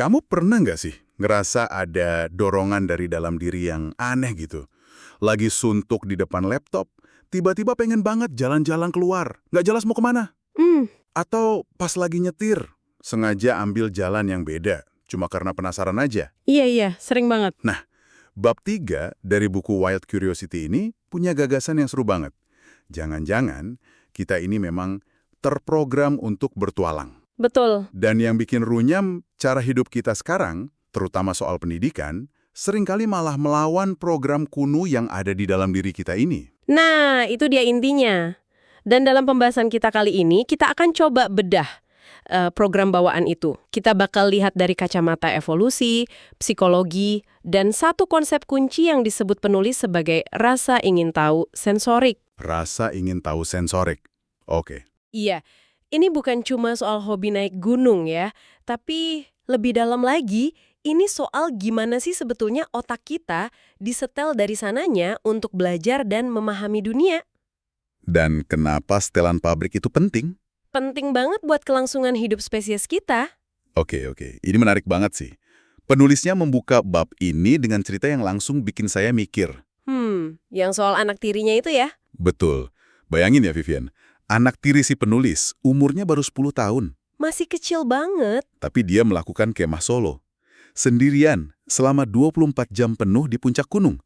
Kamu pernah nggak sih ngerasa ada dorongan dari dalam diri yang aneh gitu? Lagi suntuk di depan laptop, tiba-tiba pengen banget jalan-jalan keluar, nggak jelas mau kemana. Hmm, Atau pas lagi nyetir, sengaja ambil jalan yang beda, cuma karena penasaran aja. iya, sering banget. Nah, bab 3 dari buku Wild Curiosity ini punya gagasan yang seru banget. Jangan-jangan kita ini memang terprogram untuk bertualang. Betul. Dan yang bikin runyam cara hidup kita sekarang, terutama soal pendidikan, seringkali malah melawan program kuno yang ada di dalam diri kita ini. Nah, itu dia intinya. Dan dalam pembahasan kita kali ini, kita akan coba bedah program bawaan itu. Kita bakal lihat dari kacamata evolusi, psikologi, dan satu konsep kunci yang disebut penulis sebagai rasa ingin tahu sensorik. Rasa ingin tahu sensorik. Oke. Iya, ini bukan cuma soal hobi naik gunung ya, tapi lebih dalam lagi, ini soal gimana sih sebetulnya otak kita disetel dari sananya untuk belajar dan memahami dunia. Dan kenapa setelan pabrik itu penting? Penting banget buat kelangsungan hidup spesies kita. Oke. Ini menarik banget sih. Penulisnya membuka bab ini dengan cerita yang langsung bikin saya mikir. Yang soal anak tirinya itu ya? Betul. Bayangin ya, Vivian. Anak tiri si penulis, umurnya baru 10 tahun. Masih kecil banget. Tapi dia melakukan kemah solo. Sendirian, selama 24 jam penuh di puncak gunung.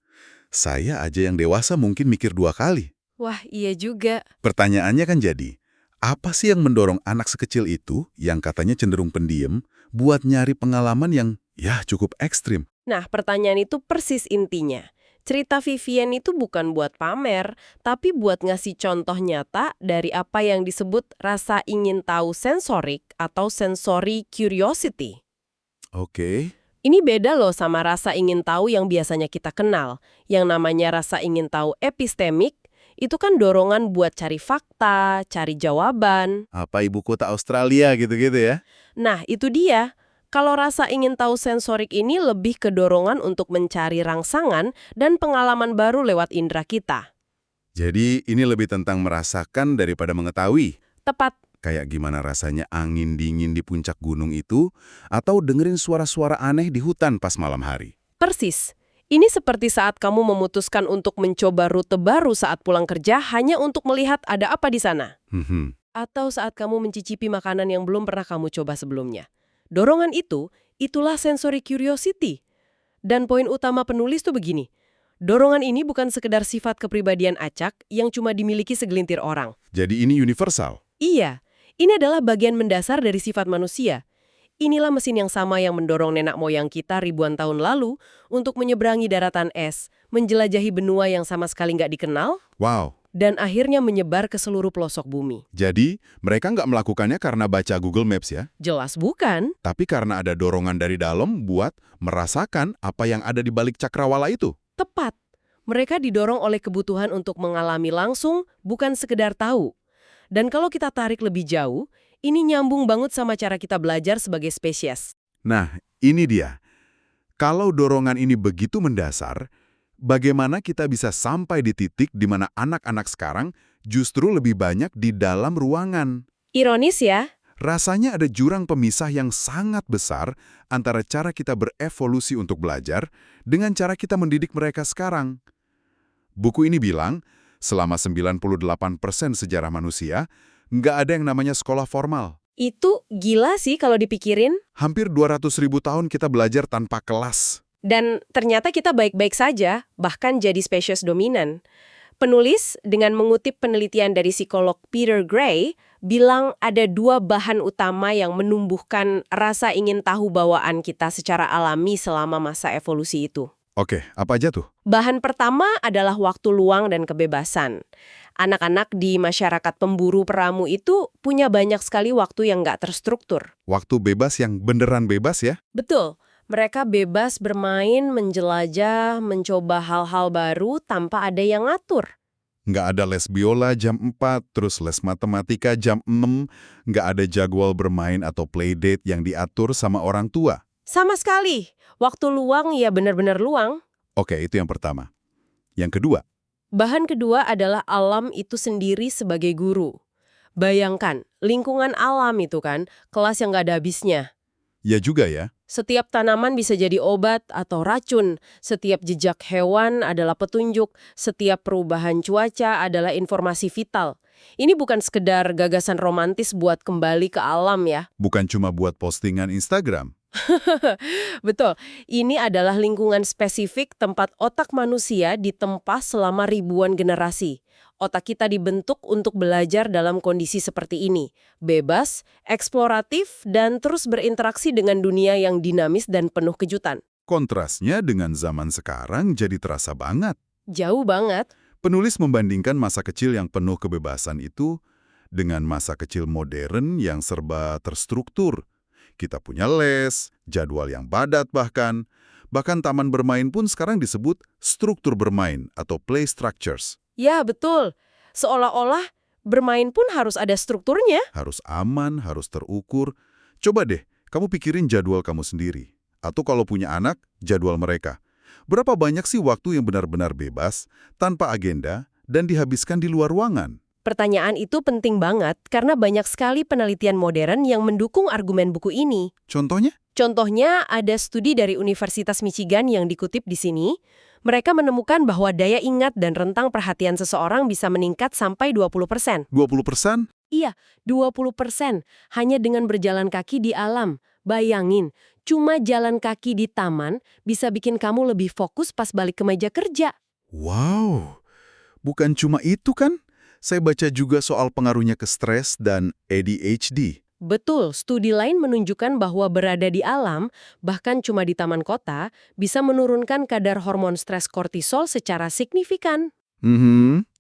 Saya aja yang dewasa mungkin mikir 2 kali. Wah, iya juga. Pertanyaannya kan jadi, apa sih yang mendorong anak sekecil itu, yang katanya cenderung pendiam, buat nyari pengalaman yang, ya cukup ekstrim? Nah, pertanyaan itu persis intinya. Cerita Vivian itu bukan buat pamer, tapi buat ngasih contoh nyata dari apa yang disebut rasa ingin tahu sensorik atau sensory curiosity. Oke. Ini beda loh sama rasa ingin tahu yang biasanya kita kenal. Yang namanya rasa ingin tahu epistemik, itu kan dorongan buat cari fakta, cari jawaban. Apa ibu kota Australia gitu-gitu ya? Nah, itu dia. Kalau rasa ingin tahu sensorik ini lebih ke dorongan untuk mencari rangsangan dan pengalaman baru lewat indera kita. Jadi ini lebih tentang merasakan daripada mengetahui. Tepat. Kayak gimana rasanya angin dingin di puncak gunung itu, atau dengerin suara-suara aneh di hutan pas malam hari. Persis. Ini seperti saat kamu memutuskan untuk mencoba rute baru saat pulang kerja hanya untuk melihat ada apa di sana. Atau saat kamu mencicipi makanan yang belum pernah kamu coba sebelumnya. Dorongan itu, itulah sensory curiosity. Dan poin utama penulis tuh begini. Dorongan ini bukan sekedar sifat kepribadian acak yang cuma dimiliki segelintir orang. Jadi ini universal. Iya, ini adalah bagian mendasar dari sifat manusia. Inilah mesin yang sama yang mendorong nenek moyang kita ribuan tahun lalu untuk menyeberangi daratan es, menjelajahi benua yang sama sekali nggak dikenal, Wow. dan akhirnya menyebar ke seluruh pelosok bumi. Jadi mereka nggak melakukannya karena baca Google Maps ya, Jelas bukan? tapi karena ada dorongan dari dalam buat merasakan apa yang ada di balik cakrawala itu. Tepat. Mereka didorong oleh kebutuhan untuk mengalami langsung, bukan sekedar tahu. Dan kalau kita tarik lebih jauh, ini nyambung banget sama cara kita belajar sebagai spesies. Nah, ini dia. Kalau dorongan ini begitu mendasar, bagaimana kita bisa sampai di titik di mana anak-anak sekarang justru lebih banyak di dalam ruangan? Ironis ya? Rasanya ada jurang pemisah yang sangat besar antara cara kita berevolusi untuk belajar dengan cara kita mendidik mereka sekarang. Buku ini bilang, selama 98% sejarah manusia, nggak ada yang namanya sekolah formal. Itu gila sih kalau dipikirin. Hampir 200.000 tahun kita belajar tanpa kelas. Dan ternyata kita baik-baik saja, bahkan jadi spesies dominan. Penulis, dengan mengutip penelitian dari psikolog Peter Gray, bilang ada 2 bahan utama yang menumbuhkan rasa ingin tahu bawaan kita secara alami selama masa evolusi itu. Oke, apa aja tuh? Bahan pertama adalah waktu luang dan kebebasan. Anak-anak di masyarakat pemburu peramu itu punya banyak sekali waktu yang nggak terstruktur. Waktu bebas yang beneran bebas ya? Betul. Mereka bebas bermain, menjelajah, mencoba hal-hal baru tanpa ada yang ngatur. Nggak ada les biola jam 4, terus les matematika jam 6, nggak ada jadwal bermain atau playdate yang diatur sama orang tua. Sama sekali. Waktu luang ya benar-benar luang. Oke, itu yang pertama. Yang kedua, Bahan kedua adalah alam itu sendiri sebagai guru. Bayangkan, lingkungan alam itu kan, kelas yang nggak ada habisnya. ya juga ya, Setiap tanaman bisa jadi obat atau racun, setiap jejak hewan adalah petunjuk, setiap perubahan cuaca adalah informasi vital. Ini bukan sekedar gagasan romantis buat kembali ke alam ya. Bukan cuma buat postingan Instagram. Betul, ini adalah lingkungan spesifik tempat otak manusia ditempa selama ribuan generasi. Otak kita dibentuk untuk belajar dalam kondisi seperti ini. Bebas, eksploratif, dan terus berinteraksi dengan dunia yang dinamis dan penuh kejutan. Kontrasnya dengan zaman sekarang jadi terasa banget. Jauh banget. Penulis membandingkan masa kecil yang penuh kebebasan itu dengan masa kecil modern yang serba terstruktur. Kita punya les, jadwal yang padat bahkan taman bermain pun sekarang disebut struktur bermain atau play structures. Ya, betul. Seolah-olah bermain pun harus ada strukturnya. Harus aman, harus terukur. Coba deh, kamu pikirin jadwal kamu sendiri. Atau kalau punya anak, jadwal mereka. Berapa banyak sih waktu yang benar-benar bebas, tanpa agenda, dan dihabiskan di luar ruangan? Pertanyaan itu penting banget karena banyak sekali penelitian modern yang mendukung argumen buku ini. Contohnya? Contohnya ada studi dari Universitas Michigan yang dikutip di sini. Mereka menemukan bahwa daya ingat dan rentang perhatian seseorang bisa meningkat sampai 20%. 20%? Iya, 20%. Hanya dengan berjalan kaki di alam. Bayangin, cuma jalan kaki di taman bisa bikin kamu lebih fokus pas balik ke meja kerja. Wow, bukan cuma itu kan? Saya baca juga soal pengaruhnya ke stres dan ADHD. Betul, studi lain menunjukkan bahwa berada di alam, bahkan cuma di taman kota, bisa menurunkan kadar hormon stres kortisol secara signifikan.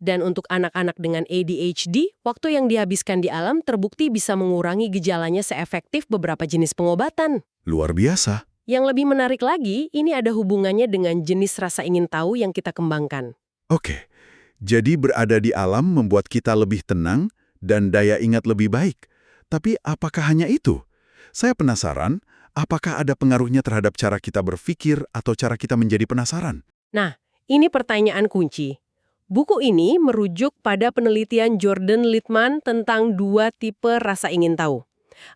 Dan untuk anak-anak dengan ADHD, waktu yang dihabiskan di alam terbukti bisa mengurangi gejalanya seefektif beberapa jenis pengobatan. Luar biasa. Yang lebih menarik lagi, ini ada hubungannya dengan jenis rasa ingin tahu yang kita kembangkan. Oke, jadi berada di alam membuat kita lebih tenang dan daya ingat lebih baik. Tapi apakah hanya itu? Saya penasaran, apakah ada pengaruhnya terhadap cara kita berpikir atau cara kita menjadi penasaran? Nah, ini pertanyaan kunci. Buku ini merujuk pada penelitian Jordan Littman tentang 2 tipe rasa ingin tahu.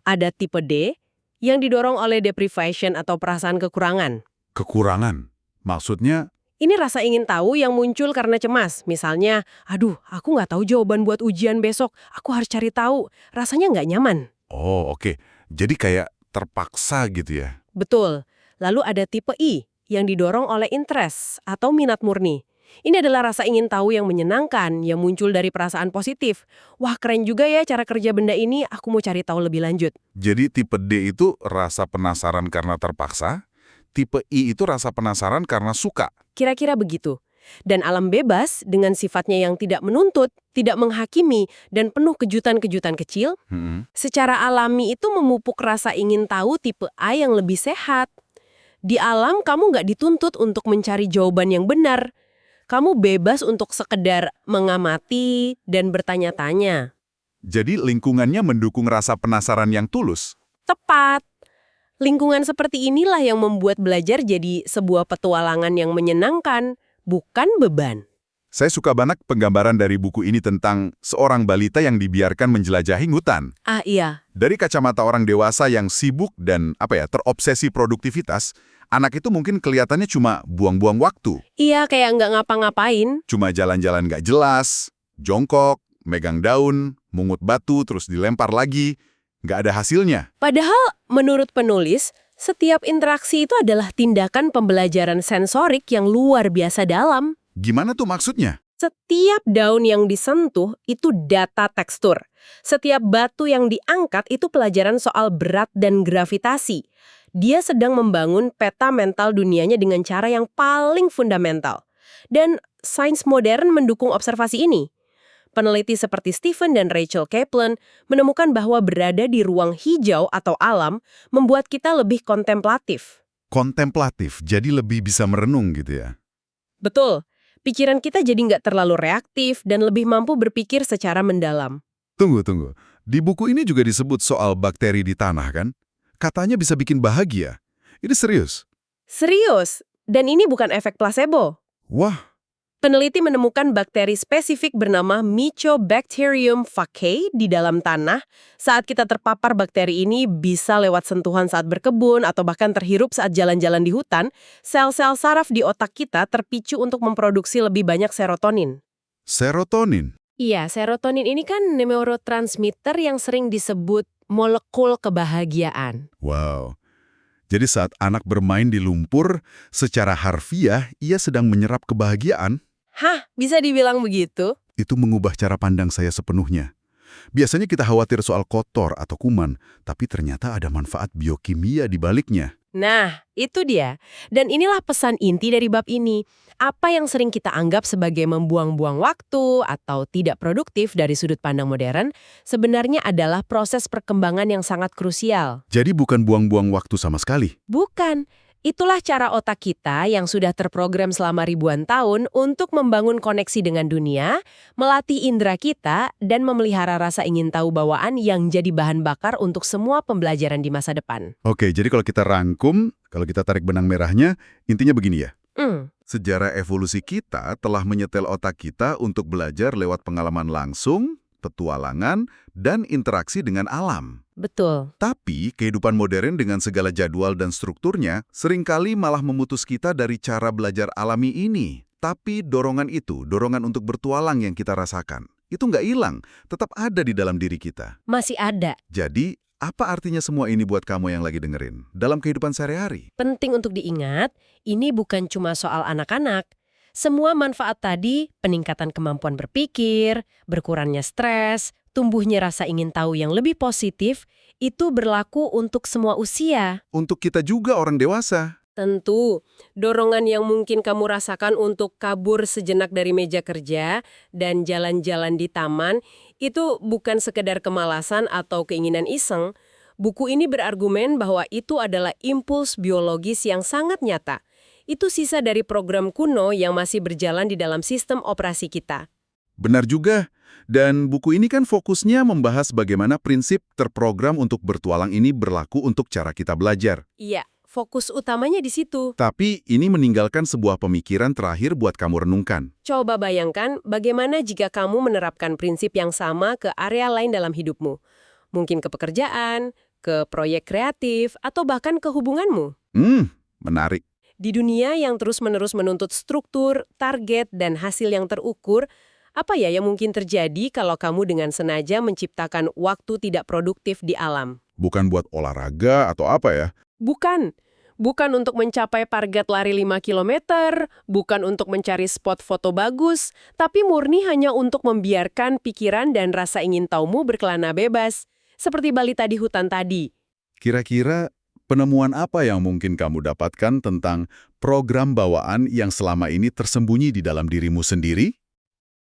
Ada tipe D, yang didorong oleh deprivation atau perasaan kekurangan. Kekurangan? Maksudnya? Ini rasa ingin tahu yang muncul karena cemas. Misalnya, aduh, aku nggak tahu jawaban buat ujian besok. Aku harus cari tahu. Rasanya nggak nyaman. Oh, oke. Jadi kayak terpaksa gitu ya? Betul. Lalu ada tipe I, yang didorong oleh interest atau minat murni. Ini adalah rasa ingin tahu yang menyenangkan, yang muncul dari perasaan positif. Wah, keren juga ya cara kerja benda ini, aku mau cari tahu lebih lanjut. Jadi tipe D itu rasa penasaran karena terpaksa, tipe I itu rasa penasaran karena suka. Kira-kira begitu. Dan alam bebas, dengan sifatnya yang tidak menuntut, tidak menghakimi, dan penuh kejutan-kejutan kecil, secara alami itu memupuk rasa ingin tahu tipe A yang lebih sehat. Di alam, kamu nggak dituntut untuk mencari jawaban yang benar. Kamu bebas untuk sekedar mengamati dan bertanya-tanya. Jadi lingkungannya mendukung rasa penasaran yang tulus. Tepat. Lingkungan seperti inilah yang membuat belajar jadi sebuah petualangan yang menyenangkan, bukan beban. Saya suka banget penggambaran dari buku ini tentang seorang balita yang dibiarkan menjelajahi hutan. Ah iya, Dari kacamata orang dewasa yang sibuk dan terobsesi produktivitas, anak itu mungkin kelihatannya cuma buang-buang waktu. iya kayak nggak ngapa-ngapain. Cuma jalan-jalan nggak jelas, jongkok, megang daun, mungut batu, terus dilempar lagi. Nggak ada hasilnya. Padahal, menurut penulis, setiap interaksi itu adalah tindakan pembelajaran sensorik yang luar biasa dalam. Gimana tuh maksudnya? Setiap daun yang disentuh itu data tekstur. Setiap batu yang diangkat itu pelajaran soal berat dan gravitasi. Dia sedang membangun peta mental dunianya dengan cara yang paling fundamental. Dan sains modern mendukung observasi ini. Peneliti seperti Stephen dan Rachel Kaplan menemukan bahwa berada di ruang hijau atau alam membuat kita lebih kontemplatif. Kontemplatif, jadi lebih bisa merenung gitu ya? Betul. Pikiran kita jadi nggak terlalu reaktif dan lebih mampu berpikir secara mendalam. Tunggu. Di buku ini juga disebut soal bakteri di tanah kan? Katanya bisa bikin bahagia. Ini serius? Serius, dan ini bukan efek placebo. Wah, Peneliti menemukan bakteri spesifik bernama Mycobacterium vaccae di dalam tanah. Saat kita terpapar bakteri ini bisa lewat sentuhan saat berkebun atau bahkan terhirup saat jalan-jalan di hutan, sel-sel saraf di otak kita terpicu untuk memproduksi lebih banyak serotonin. Serotonin. Iya, serotonin ini kan neurotransmitter yang sering disebut molekul kebahagiaan. Wow. Jadi saat anak bermain di lumpur, secara harfiah ia sedang menyerap kebahagiaan. Hah, bisa dibilang begitu? Itu mengubah cara pandang saya sepenuhnya. Biasanya kita khawatir soal kotor atau kuman, tapi ternyata ada manfaat biokimia di baliknya. Nah, itu dia. Dan inilah pesan inti dari bab ini. Apa yang sering kita anggap sebagai membuang-buang waktu atau tidak produktif dari sudut pandang modern, sebenarnya adalah proses perkembangan yang sangat krusial. Jadi bukan buang-buang waktu sama sekali. Bukan. Itulah cara otak kita yang sudah terprogram selama ribuan tahun untuk membangun koneksi dengan dunia, melatih indera kita, dan memelihara rasa ingin tahu bawaan yang jadi bahan bakar untuk semua pembelajaran di masa depan. Oke, jadi kalau kita rangkum, kalau kita tarik benang merahnya, intinya begini ya. Sejarah evolusi kita telah menyetel otak kita untuk belajar lewat pengalaman langsung, petualangan, dan interaksi dengan alam. Betul. Tapi, kehidupan modern dengan segala jadwal dan strukturnya seringkali malah memutus kita dari cara belajar alami ini. Tapi dorongan itu, dorongan untuk bertualang yang kita rasakan, itu nggak hilang, tetap ada di dalam diri kita. Masih ada. Jadi, apa artinya semua ini buat kamu yang lagi dengerin dalam kehidupan sehari-hari? Penting untuk diingat, ini bukan cuma soal anak-anak. Semua manfaat tadi, peningkatan kemampuan berpikir, berkurangnya stres, tumbuhnya rasa ingin tahu yang lebih positif, itu berlaku untuk semua usia. Untuk kita juga orang dewasa. Tentu, dorongan yang mungkin kamu rasakan untuk kabur sejenak dari meja kerja dan jalan-jalan di taman, itu bukan sekedar kemalasan atau keinginan iseng. Buku ini berargumen bahwa itu adalah impuls biologis yang sangat nyata. Itu sisa dari program kuno yang masih berjalan di dalam sistem operasi kita. Benar juga. Dan buku ini kan fokusnya membahas bagaimana prinsip terprogram untuk bertualang ini berlaku untuk cara kita belajar. Iya, fokus utamanya di situ. Tapi ini meninggalkan sebuah pemikiran terakhir buat kamu renungkan. Coba bayangkan bagaimana jika kamu menerapkan prinsip yang sama ke area lain dalam hidupmu. Mungkin ke pekerjaan, ke proyek kreatif, atau bahkan ke hubunganmu. Menarik. Di dunia yang terus-menerus menuntut struktur, target, dan hasil yang terukur, apa ya yang mungkin terjadi kalau kamu dengan sengaja menciptakan waktu tidak produktif di alam? Bukan buat olahraga atau apa ya? Bukan. Bukan untuk mencapai target lari 5 km, bukan untuk mencari spot foto bagus, tapi murni hanya untuk membiarkan pikiran dan rasa ingin tahumu berkelana bebas, seperti balita di hutan tadi. Kira-kira penemuan apa yang mungkin kamu dapatkan tentang program bawaan yang selama ini tersembunyi di dalam dirimu sendiri?